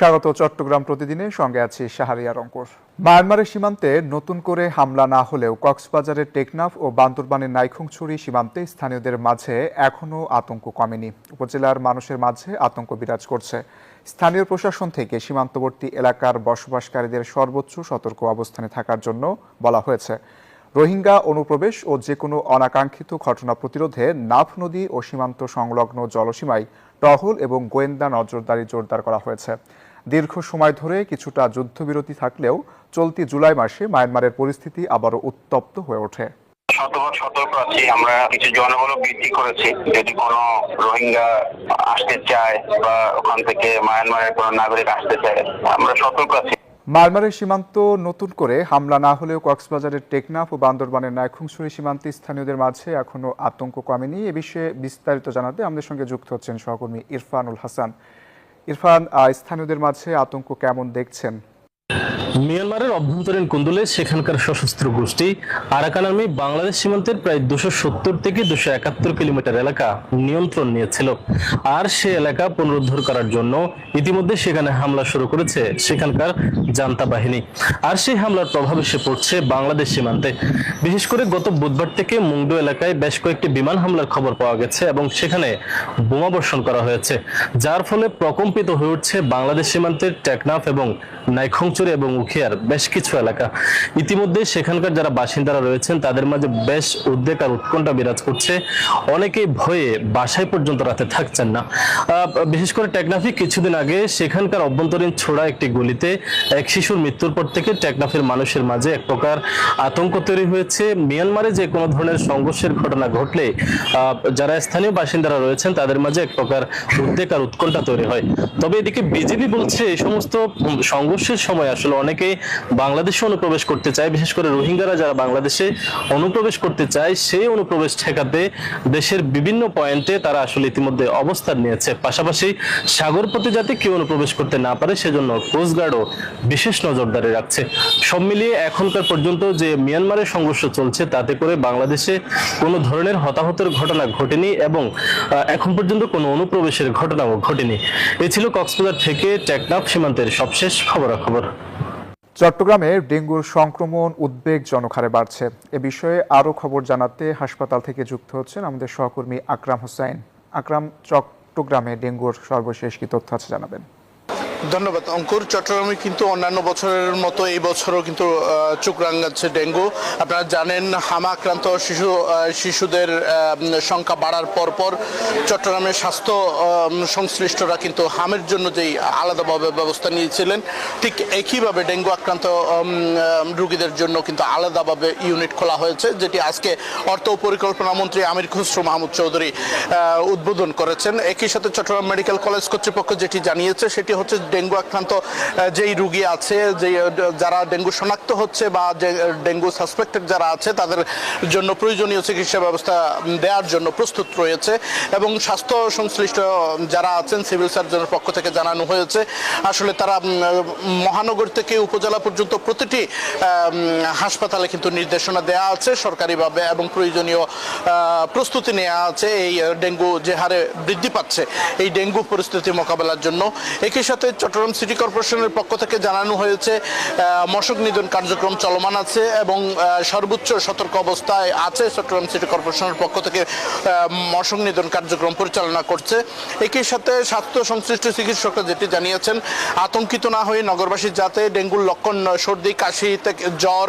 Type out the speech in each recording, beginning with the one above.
স্বাগত চট্টগ্রাম প্রতিদিনে, সঙ্গে আছি শাহরিয়ার অঙ্কুর। মায়ানমারের সীমান্তে নতুন করে হামলা না হলেও কক্সবাজারের টেকনাফ ও বান্দরবানের নাইখংছড়ি সীমান্তে স্থানীয়দের মাঝে এখনও আতঙ্ক কমেনি। উপজেলার মানুষের মাঝে আতঙ্ক বিরাজ করছে। স্থানীয় প্রশাসন থেকে সীমান্তবর্তী এলাকার বসবাসকারীদের সর্বোচ্চ সতর্ক অবস্থানে থাকার জন্য বলা হয়েছে। রোহিঙ্গা অনুপ্রবেশ ও যে কোনো অনাকাঙ্ক্ষিত ঘটনা প্রতিরোধে নাফ নদী ও সীমান্ত সংলগ্ন জলসীমায় টহল এবং গোয়েন্দা নজরদারি জোরদার করা হয়েছে। দীর্ঘ সময় ধরে কিছুটা যুদ্ধবিরতি থাকলেও চলতি জুলাই মাসে মায়ানমারের পরিস্থিতি আবারও উত্তপ্ত হয়ে ওঠে। সতর্ক আছি, আমরা কিছু জনবল বৃদ্ধি করেছি। যদি কোনো রোহিঙ্গা আসতে চায় বা ওখান থেকে মায়ানমারের কোনো নাগরিক আসতে চায়, আমরা সতর্ক আছি। মায়ানমারের সীমান্ত নতুন করে হামলা না হলেও কক্সবাজারের টেকনাফ ও বান্দরবানের নাইখংছড়ি সীমান্তে স্থানীয়দের মাঝে এখনো আতঙ্ক কমেনি। এ বিষয়ে বিস্তারিত জানাতে আমাদের সঙ্গে যুক্ত হচ্ছেন সহকর্মী ইরফানুল হাসান। ইরফান, স্থানীয়দের মাঝে আতঙ্ক কেমন দেখছেন? মিয়ানমারের অভ্যন্তরীণ কুন্দুলে সেখানকার সশস্ত্র গোষ্ঠী আরাকান আর্মি বাংলাদেশ সীমান্তের প্রায় 270 থেকে 271 কিলোমিটার এলাকা নিয়ন্ত্রণ নিয়েছিল। আর সে এলাকা পুনরুদ্ধার করার জন্য ইতিমধ্যে সেখানে হামলা শুরু করেছে সেখানকার জান্তা বাহিনী। আর সেই হামলার প্রভাব এসে পড়ছে বাংলাদেশ সীমান্তে। বিশেষ করে গত বুধবার থেকে মুংডো এলাকায় বেশ কয়েকটি বিমান হামলার খবর পাওয়া গেছে এবং সেখানে বোমা বর্ষণ করা হয়েছে, যার ফলে প্রকম্পিত হয়ে উঠছে বাংলাদেশ সীমান্তের টেকনাফ এবং নাইখংছড়ি এবং উখিয়ার বেশ কিছু এলাকা। ইতিমধ্যে সেখানকার যারা বাসিন্দারা রয়েছেন তাদের মাঝে বেশ উদ্বেগ আর উৎকণ্ঠা বিরাজ করছে। অনেকেই ভয়ে বাসায় পর্যন্ত রাতে থাকছেন না। বিশেষ করে টেকনাফে কিছুদিন আগে সেখানকার অভ্যন্তরীণ ছোড়া একটি গুলিতে এক শিশুর মৃত্যুর পর থেকে টেকনাফের মানুষের মাঝে এক প্রকার আতঙ্ক তৈরি হয়েছে। মিয়ানমারে যে কোনো ধরনের সংঘর্ষের ঘটনা ঘটলে যারা স্থানীয় বাসিন্দারা রয়েছেন তাদের মাঝে এক প্রকার উদ্বেগ আর উৎকণ্ঠা তৈরি হয়। তবে এদিকে বিজেপি বলছে এই সমস্ত সংঘর্ষের সময় আসলে অনেকেই বাংলাদেশে অনুপ্রবেশ করতে চায়। বিশেষ করে রোহিঙ্গারা যারা বাংলাদেশে অনুপ্রবেশ করতে চায় সেই অনুপ্রবেশ ঠেকাতে দেশের বিভিন্ন পয়েন্টে তারা আসলে ইতিমধ্যে অবস্থান নিয়েছে। পাশাপাশি সাগরপথে যাতে কেউ অনুপ্রবেশ করতে না পারে সেজন্য কোস্টগার্ডও বিশেষ নজরদারি রাখছে। সব মিলিয়ে এখনকার পর্যন্ত যে মিয়ানমারের সংঘর্ষ চলছে তাতে করে বাংলাদেশে কোনো ধরনের হতাহতের ঘটনা ঘটেনি এবং এখন পর্যন্ত কোনো অনুপ্রবেশের ঘটনাও ঘটেনি। এ ছিল কক্সবাজার থেকে টেকনাফ সীমান্তের সবশেষ খবরাখবর। চট্টগ্রামে ডেঙ্গুর সংক্রমণ উদ্বেগজনক হারে বাড়ছে। এ বিষয়ে আরও খবর জানাতে হাসপাতাল থেকে যুক্ত হচ্ছেন আমাদের সহকর্মী আকরাম হোসাইন। আকরাম, চট্টগ্রামে ডেঙ্গুর সর্বশেষ কি তথ্য আছে জানাবেন? ধন্যবাদ অঙ্কুর। চট্টগ্রামে কিন্তু অন্যান্য বছরের মতো এই বছরও কিন্তু চোখ রাঙাচ্ছে ডেঙ্গু। আপনারা জানেন, হামা আক্রান্ত শিশুদের সংখ্যা বাড়ার পরপর চট্টগ্রামের স্বাস্থ্য সংশ্লিষ্টরা কিন্তু হামের জন্য যেই আলাদাভাবে ব্যবস্থা নিয়েছিলেন, ঠিক একইভাবে ডেঙ্গু আক্রান্ত রোগীদের জন্য কিন্তু আলাদাভাবে ইউনিট খোলা হয়েছে, যেটি আজকে অর্থ ও পরিকল্পনা মন্ত্রী আমির খসরু মাহমুদ চৌধুরী উদ্বোধন করেছেন। একই সাথে চট্টগ্রাম মেডিকেল কলেজ কর্তৃপক্ষ যেটি জানিয়েছে সেটি হচ্ছে ডেঙ্গু আক্রান্ত যেই রোগী আছে, যে যারা ডেঙ্গু শনাক্ত হচ্ছে বা যে ডেঙ্গু সাসপেক্টেড যারা আছে তাদের জন্য প্রয়োজনীয় চিকিৎসা ব্যবস্থা দেওয়ার জন্য প্রস্তুত রয়েছে। এবং স্বাস্থ্য সংশ্লিষ্ট যারা আছেন সিভিল সার্জনের পক্ষ থেকে জানানো হয়েছে আসলে তারা মহানগর থেকে উপজেলা পর্যন্ত প্রতিটি হাসপাতালে কিন্তু নির্দেশনা দেওয়া আছে সরকারিভাবে এবং প্রয়োজনীয় প্রস্তুতি নেওয়া আছে এই ডেঙ্গু যে হারে বৃদ্ধি পাচ্ছে এই ডেঙ্গু পরিস্থিতি মোকাবেলার জন্য। একই সাথে চট্টগ্রাম সিটি কর্পোরেশনের পক্ষ থেকে জানানো হয়েছে মশক নিধন কার্যক্রম চলমান আছে এবং সর্বোচ্চ সতর্ক অবস্থায় আছে চট্টগ্রাম সিটি কর্পোরেশনের পক্ষ থেকে মশক নিধন কার্যক্রম পরিচালনা করছে। একই সাথে স্বাস্থ্য সংশ্লিষ্ট চিকিৎসকরা যেটি জানিয়েছেন, আতঙ্কিত না হয়ে নগরবাসী যাতে ডেঙ্গুর লক্ষণ সর্দি কাশি থেকে জ্বর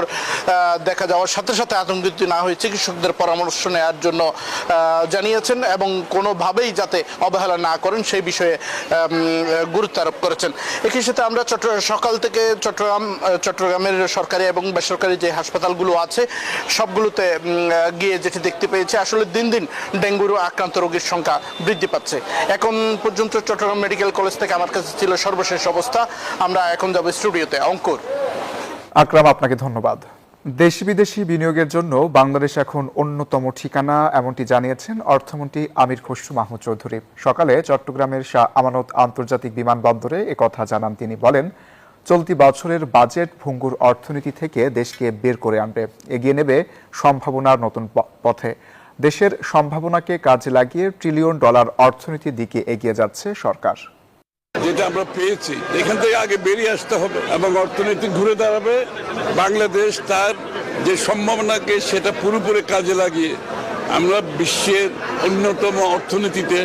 দেখা যাওয়ার সাথে সাথে আতঙ্কিত না হয়ে চিকিৎসকদের পরামর্শ নেওয়ার জন্য জানিয়েছেন এবং কোনোভাবেই যাতে অবহেলা না করেন সেই বিষয়ে গুরুত্ব আরোপ করেছেন। একই সাথে আমরা সকাল থেকে চট্টগ্রামের সরকারি এবং বেসরকারি যে হাসপাতালগুলো আছে সবগুলোতে গিয়ে যেটি দেখতে পেয়েছি আসলে দিন দিন ডেঙ্গুর আক্রান্ত রোগীর সংখ্যা বৃদ্ধি পাচ্ছে। এখন পর্যন্ত চট্টগ্রাম মেডিকেল কলেজ থেকে আমার কাছে ছিল সর্বশেষ অবস্থা। আমরা এখন যাব স্টুডিওতে। অঙ্কুর। আকরাম, আপনাকে ধন্যবাদ। দেশি বিদেশি বিনিয়োগের জন্য বাংলাদেশ এখন অন্যতম ঠিকানা, এমনটি জানিয়েছেন অর্থমন্ত্রী আমির খসরু মাহমুদ চৌধুরী। সকালে চট্টগ্রামের শাহ আমানত আন্তর্জাতিক বিমানবন্দরে একথা জানান তিনি। বলেন, চলতি বছরের বাজেট ভঙ্গুর অর্থনীতি থেকে দেশকে বের করে আনবে, এগিয়ে নেবে সম্ভাবনার নতুন পথে। দেশের সম্ভাবনাকে কাজে লাগিয়ে $1 ট্রিলিয়ন অর্থনীতির দিকে এগিয়ে যাচ্ছে সরকার। যেটা আমরা পেয়েছি এখান থেকে আগে বেরিয়ে আসতে হবে এবং অর্থনীতি ঘুরে দাঁড়াবে। বাংলাদেশ তার যে সম্ভাবনাকে সেটা পুরোপুরি কাজে লাগিয়ে আমরা বিশ্বের অন্যতম অর্থনীতিতে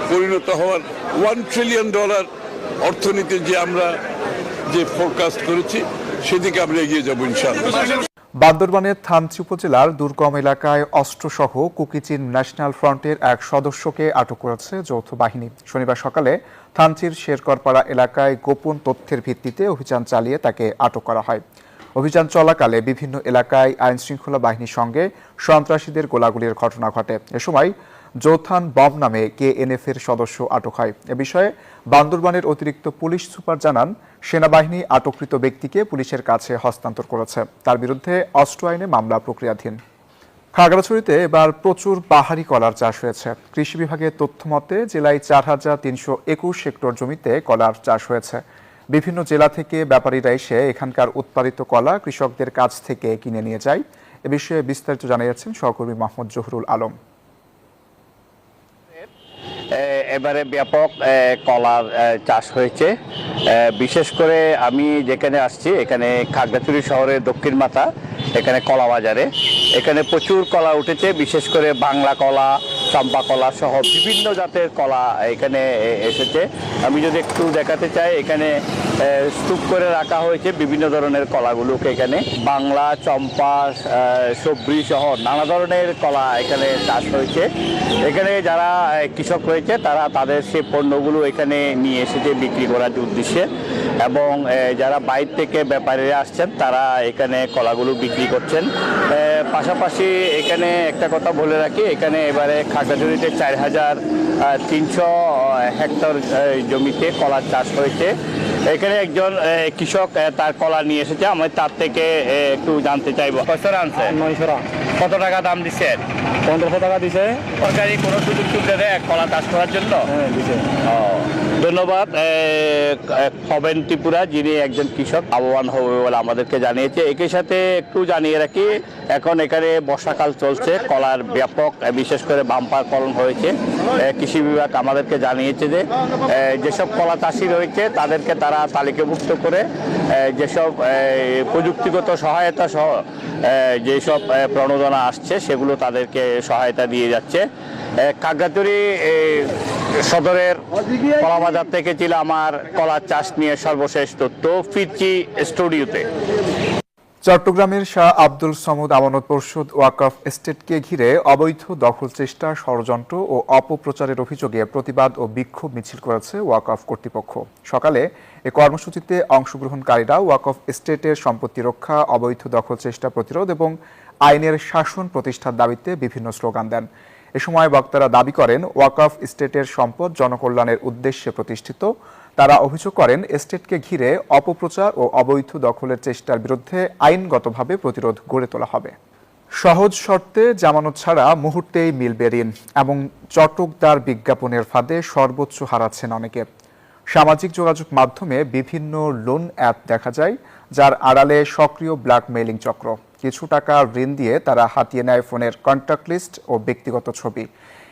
পরিণত হওয়ার $1 ট্রিলিয়ন অর্থনীতি যে আমরা যে ফোরকাস্ট করেছি সেদিকে আমরা এগিয়ে যাবো ইনশাআল্লাহ। বান্দরবানের থানচি উপজেলার দুর্গম এলাকায় অস্ত্রসহ কুকিচিন ন্যাশনাল ফ্রন্টের এক সদস্যকে আটক করেছে যৌথ বাহিনী। শনিবার সকালে থানচির শেরকরপাড়া এলাকায় গোপন তথ্যের ভিত্তিতে অভিযান চালিয়ে তাকে আটক করা হয়। অভিযান চলাকালে বিভিন্ন এলাকায় আইনশৃঙ্খলা বাহিনীর সঙ্গে সন্ত্রাসীদের গোলাগুলির ঘটনা ঘটে। এ সময় জোথান বম নামে KNF এর সদস্য আটক হয়। এ বিষয়ে বান্দরবানের অতিরিক্ত পুলিশ সুপার জানান, সেনাবাহিনী আটককৃত ব্যক্তিকে পুলিশের কাছে হস্তান্তর করেছে। তার বিরুদ্ধে অস্ত্র আইনে মামলা প্রক্রিয়াধীন। খাগড়াছড়িতে এবার প্রচুর পাহাড়ি কলার চাষ হয়েছে। কৃষি বিভাগের তথ্য মতে জেলায় 4,321 হেক্টর জমিতে কলার চাষ হয়েছে। বিভিন্ন জেলা থেকে ব্যাপারীরা এসে এখানকার উৎপাদিত কলা কৃষকদের কাছ থেকে কিনে নিয়ে যায়। এ বিষয়ে বিস্তারিত জানিয়েছেন সহকর্মী মাহমুদ জহুরুল আলম। এবারে ব্যাপক কলার চাষ হয়েছে। বিশেষ করে আমি যেখানে আসছি এখানে খাগড়াছড়ি শহরের দক্ষিণ মাথা, এখানে কলা বাজারে এখানে প্রচুর কলা উঠেছে। বিশেষ করে বাংলা কলা, চম্পা কলা সহ বিভিন্ন জাতের কলা এখানে এসেছে। আমি যদি একটু দেখাতে চাই, এখানে স্তূপ করে রাখা হয়েছে বিভিন্ন ধরনের কলাগুলোকে। এখানে বাংলা, চম্পা, সবরি সহ নানা ধরনের কলা এখানে চাষ হয়েছে। এখানে যারা কৃষক রয়েছে তারা তাদের সেই পণ্যগুলো এখানে নিয়ে এসেছে বিক্রি করার উদ্দেশ্যে, এবং যারা বাইরে থেকে ব্যাপারীরা আসছেন তারা এখানে কলাগুলো বিক্রি করছেন। পাশাপাশি এখানে একটা কথা বলে রাখি, এখানে এবারে খাগড়াছড়িতে 4,300 হেক্টর জমিতে কলার চাষ হয়েছে। এখানে একজন কৃষক তার কলা নিয়ে এসেছে, আমি তার থেকে একটু জানতে চাইবো। কত আনছে? 900 টাকা। কত টাকা দাম দিচ্ছেন? 1500 টাকা দিছে। সরকারি কোনো সুযোগ সুবিধা দেয় কলা চাষ করার জন্য? হ্যাঁ দিছে। ধন্যবাদ। খবেন ত্রিপুরা, যিনি একজন কৃষক, লাভবান হবে বলে আমাদেরকে জানিয়েছে। একই সাথে একটু জানিয়ে রাখি, এখন এখানে বর্ষাকাল চলছে, কলার ব্যাপক বিশেষ করে বাম্পার ফলন হয়েছে। কৃষি বিভাগ আমাদেরকে জানিয়েছে যে যেসব কলা চাষি রয়েছে তাদেরকে তারা তালিকাভুক্ত করে যেসব প্রযুক্তিগত সহায়তা সহ যেসব প্রণোদনা আসছে সেগুলো তাদেরকে সহায়তা দিয়ে যাচ্ছে। খাগড়াছড়ি সদরের কলা বাজার থেকে ছিল আমার কলার চাষ নিয়ে সর্বশেষ তথ্য। ফিরছি স্টুডিওতে। চট্টগ্রামের শাহ আব্দুল সমদ আমানত পরিষদ ওয়াকফ এস্টেটকে ঘিরে অবৈধ দখল চেষ্টা, ষড়যন্ত্র ও অপপ্রচারের অভিযোগে প্রতিবাদ ও বিক্ষোভ মিছিল করেছে ওয়াকফ কর্তৃপক্ষ। সকালে এ কর্মসূচিতে অংশগ্রহণকারীরা ওয়াকফ এস্টেটের সম্পত্তি রক্ষা, অবৈধ দখল চেষ্টা প্রতিরোধ এবং আইনের শাসন প্রতিষ্ঠার দাবিতে বিভিন্ন স্লোগান দেন। এ সময় বক্তারা দাবি করেন, ওয়াকফ এস্টেটের সম্পদ জনকল্যাণের উদ্দেশ্যে প্রতিষ্ঠিত। তারা অভিযোগ করেন, এস্টেটকে ঘিরে অপপ্রচার ও অবৈধ দখলের চেষ্টার বিরুদ্ধে আইনগতভাবে প্রতিরোধ গড়ে তোলা হবে। সহজ শর্তে জামানত ছাড়া মুহূর্তেই মিলবে ঋণ এবং চটকদার বিজ্ঞাপনের ফাঁদে সর্বোচ্চ হারাচ্ছেন অনেকে। সামাজিক যোগাযোগ মাধ্যমে বিভিন্ন লোন অ্যাপ দেখা যায়, যার আড়ালে সক্রিয় ব্ল্যাকমেইলিং চক্র। কিছু টাকা ঋণ দিয়ে তারা হাতিয়ে নেয় ফোনের কন্ট্যাক্ট লিস্ট ও ব্যক্তিগত ছবি।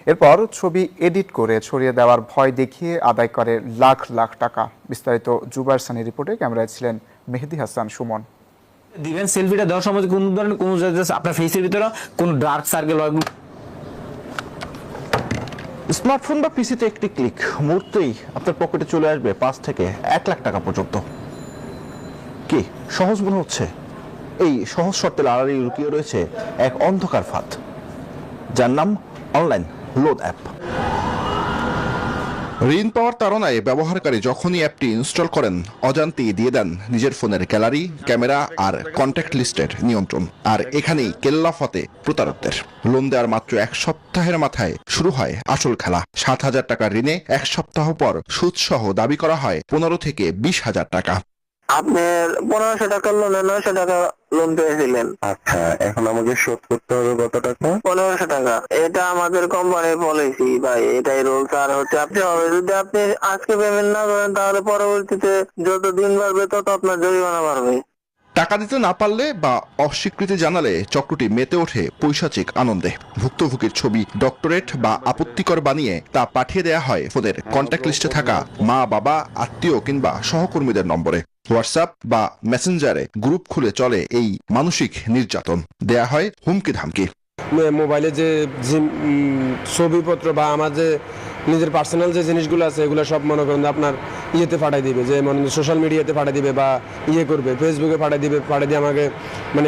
এরপর ছবি এডিট করে ছড়িয়ে দেওয়ার ভয় দেখিয়ে আদায় করে লাখ লাখ টাকা। বিস্তারিত জুবাইর সানি রিপোর্টে ক্যামেরায় ছিলেন মেহেদি হাসান সুমন। দিবেন সেলফিটা দেওয়ার সময় কোন ধরনের কোন আপনার ফেসের ভিতরে কোন ডার্ক সার্কেল হয়। স্মার্টফোন বা পিসিতে একটি ক্লিক, মুহূর্তেই আপনার পকেটে চলে আসবে 5 থেকে 1 লাখ টাকা পর্যন্ত। কি সহজ মনে হচ্ছে? এই সহজ শর্তের আড়ালে লুকিয়ে রয়েছে এক অন্ধকার ফাঁদ, যার নাম অনলাইন লোন অ্যাপ। ঋণ পাওয়ার তাড়নায় ব্যবহারকারী যখনই অ্যাপটি ইনস্টল করেন, অজান্তেই দিয়ে দেন নিজের ফোনের গ্যালারি, ক্যামেরা আর কন্ট্যাক্ট লিস্টের নিয়ন্ত্রণ। আর এখানেই কেল্লাফতে প্রতারকদের। লোন দেওয়ার মাত্র 1 সপ্তাহের মাথায় শুরু হয় আসল খেলা। 7,000 টাকা ঋণে 1 সপ্তাহ পর সুদ সহ দাবি করা হয় 15 থেকে 20,000 টাকা। আপনার 1500 টাকা লোনে 900 টাকা লোন পেয়েছিলেন। আচ্ছা, এখন আমাকে শোধ করতে হবে কত টাকা? 1500 টাকা। এটা আমাদের কোম্পানির পলিসি ভাই, এটাই রুলস। আর হচ্ছে আপনি যদি আপনি আজকে পেমেন্ট না করেন তাহলে পরবর্তীতে যত দিন বাড়বে তত আপনার জরিমানা বাড়বে। টাকা দিতে না পারলে বা অস্বীকৃতি জানালে চক্রটি মেতে ওঠে পৈশাচিক আনন্দে। ভুক্তভোগীর ছবি ডক্টরেট বা আপত্তিকর বানিয়ে তা পাঠিয়ে দেয়া হয় ফোনের কন্ট্যাক্ট লিস্টে থাকা মা, বাবা, আত্মীয় কিংবা সহকর্মীদের নম্বরে। হোয়াটসঅ্যাপ বা মেসেঞ্জারে গ্রুপ খুলে চলে এই মানসিক নির্যাতন, দেয়া হয় হুমকি ধামকি। মোবাইলে যে ছবিপত্র বা আমার যে নিজের পার্সোনাল যে জিনিসগুলো আছে এগুলো সব মনে করেন আপনার ইয়েতে পাঠিয়ে দিবে, যে মনে সোশ্যাল মিডিয়াতে পাঠিয়ে দিবে বা করবে, ফেসবুকে পাঠিয়ে দিয়ে আমাকে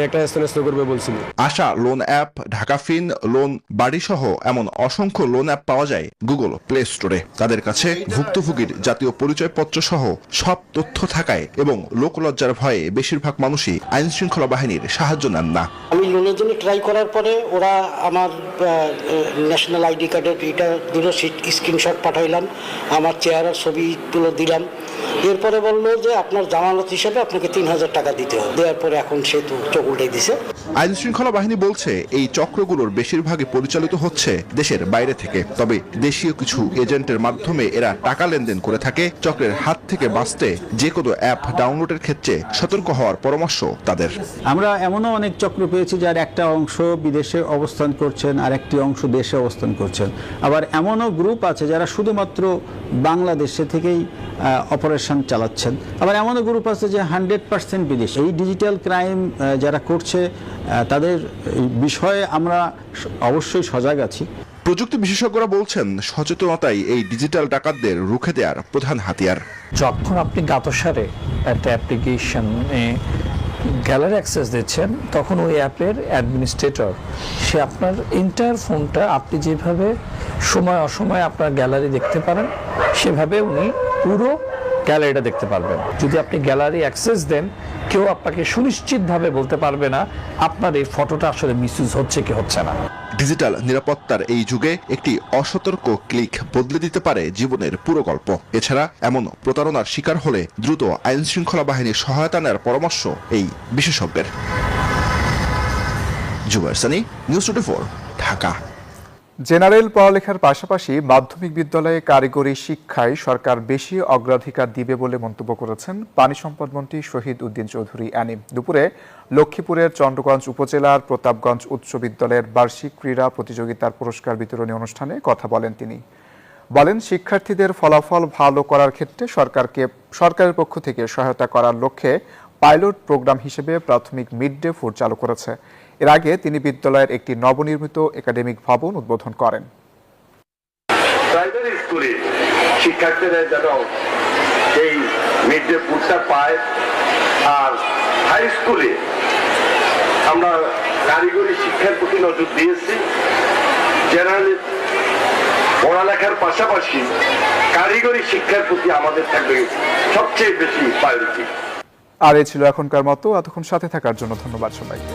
একটা হেস্তনেস্ত করবে বলছিল। আশা লোন অ্যাপ, ঢাকাফিন লোন, বাড়ি সহ এমন অসংখ্য লোন অ্যাপ পাওয়া যায় গুগল প্লে স্টোরে। তাদের কাছে ভুক্তভোগীর জাতীয় পরিচয়পত্র সহ সব তথ্য থাকায় এবং লোকলজ্জার ভয়ে বেশিরভাগ মানুষই আইন শৃঙ্খলা বাহিনীর সাহায্য নেন না। আমি লোনের জন্য ট্রাই করার পরে ওরা আমার ন্যাশনাল আইডি কার্ডের এটা দুটো স্ক্রিনশট পাঠাইলাম, আমার চেহারার ছবি তুলে দিলাম। এরপরে বললো যে আপনার জামানত হিসেবে আপনাকে 3000 টাকা দিতে হবে। দেওয়ার পরে এখন সে তো চোখ উল্টাই দিছে। আইন শৃঙ্খলা বাহিনী বলছে এই চক্রগুলোর বেশিরভাগই পরিচালিত হচ্ছে দেশের বাইরে থেকে, তবে দেশীয় কিছু এজেন্টের মাধ্যমে এরা টাকা লেনদেন করে থাকে। চক্রের হাত থেকে বাঁচতে যে কোনো অ্যাপ ডাউনলোডের ক্ষেত্রে সতর্ক হওয়ার পরামর্শ তাদের। আমরা এমনও অনেক চক্র পেয়েছি যার একটা অংশ বিদেশে অবস্থান করছেন আর একটি অংশ দেশে অবস্থান করছেন। আবার এমনও গ্রুপ আছে যারা শুধুমাত্র বাংলাদেশে থেকেই অপারেশন চালাচ্ছেন। আবার এমনও গ্রুপ আছে যে 100% বিদেশ। এই ডিজিটাল ক্রাইম যারা করছে তাদের বিষয়ে আমরা অবশ্যই সজাগ আছি। প্রযুক্তি বিশেষজ্ঞরা বলছেন সচেতনতাই এই ডিজিটাল ডাকাতদের রুখে দেওয়ার প্রধান হাতিয়ার। যখন আপনি গাতসারে একটা অ্যাপ্লিকেশনে গ্যালারি অ্যাক্সেস দিচ্ছেন তখন ওই অ্যাপের অ্যাডমিনিস্ট্রেটর সে আপনার এন্টায়ার ফোনটা আপনি যেভাবে সময় অসময়ে আপনার গ্যালারি দেখতে পারেন সেভাবে উনি পুরো গ্যালারিটা দেখতে পারবেন। যদি আপনি গ্যালারি অ্যাক্সেস দেন কেউ আপনাকে সুনিশ্চিতভাবে বলতে পারবে না আপনার এই ফটোটা আসলে মিসইউজ হচ্ছে কি হচ্ছে না। ডিজিটাল নিরাপত্তার এই যুগে একটি অসতর্ক ক্লিক বদলে দিতে পারে জীবনের পুরো গল্প। এছাড়া এমন প্রতারণার শিকার হলে দ্রুত আইন শৃঙ্খলা বাহিনীর সহায়তা নেওয়ার পরামর্শ এই বিশেষজ্ঞের। জুবায়ের সানি, নিউজ 24, ঢাকা। জেনারেল পড়ালেখার পাশাপাশি মাধ্যমিক বিদ্যালয়ে কারিগরি শিক্ষায় সরকার বেশি অগ্রাধিকার দিবে বলে মন্তব্য করেছেন পানি সম্পদ মন্ত্রী শহীদ উদ্দিন চৌধুরী অ্যানি। দুপুরে লক্ষ্মীপুরের চন্দ্রগঞ্জ উপজেলার প্রতাপগঞ্জ উচ্চ বিদ্যালয়ের বার্ষিক ক্রীড়া প্রতিযোগিতার পুরস্কার বিতরণী অনুষ্ঠানে কথা বলেন তিনি। বলেন, শিক্ষার্থীদের ফলাফল ভালো করার ক্ষেত্রে সরকারের পক্ষ থেকে সহায়তা করার লক্ষ্যে পাইলট প্রোগ্রাম হিসেবে প্রাথমিক মিড ডে ফুড চালু করেছে। এর আগে তিনি বিদ্যালয়ের একটি নবনির্মিত একাডেমিক ভবন উদ্বোধন করেন। প্রাইমারি স্কুলে শিক্ষার্থীরা যেন এই মিড ডে ফুডটা পায়, আর হাই স্কুলে আমরা কারিগরি শিক্ষার প্রতি নজর দিয়েছি। জেনারেলি পড়ালেখার পাশাপাশি কারিগরি শিক্ষার প্রতি আমাদের থাকবে সবচেয়ে বেশি প্রায়োরিটি। আর এই ছিল এখনকার মতো। এতক্ষণ সাথে থাকার জন্য ধন্যবাদ সবাইকে।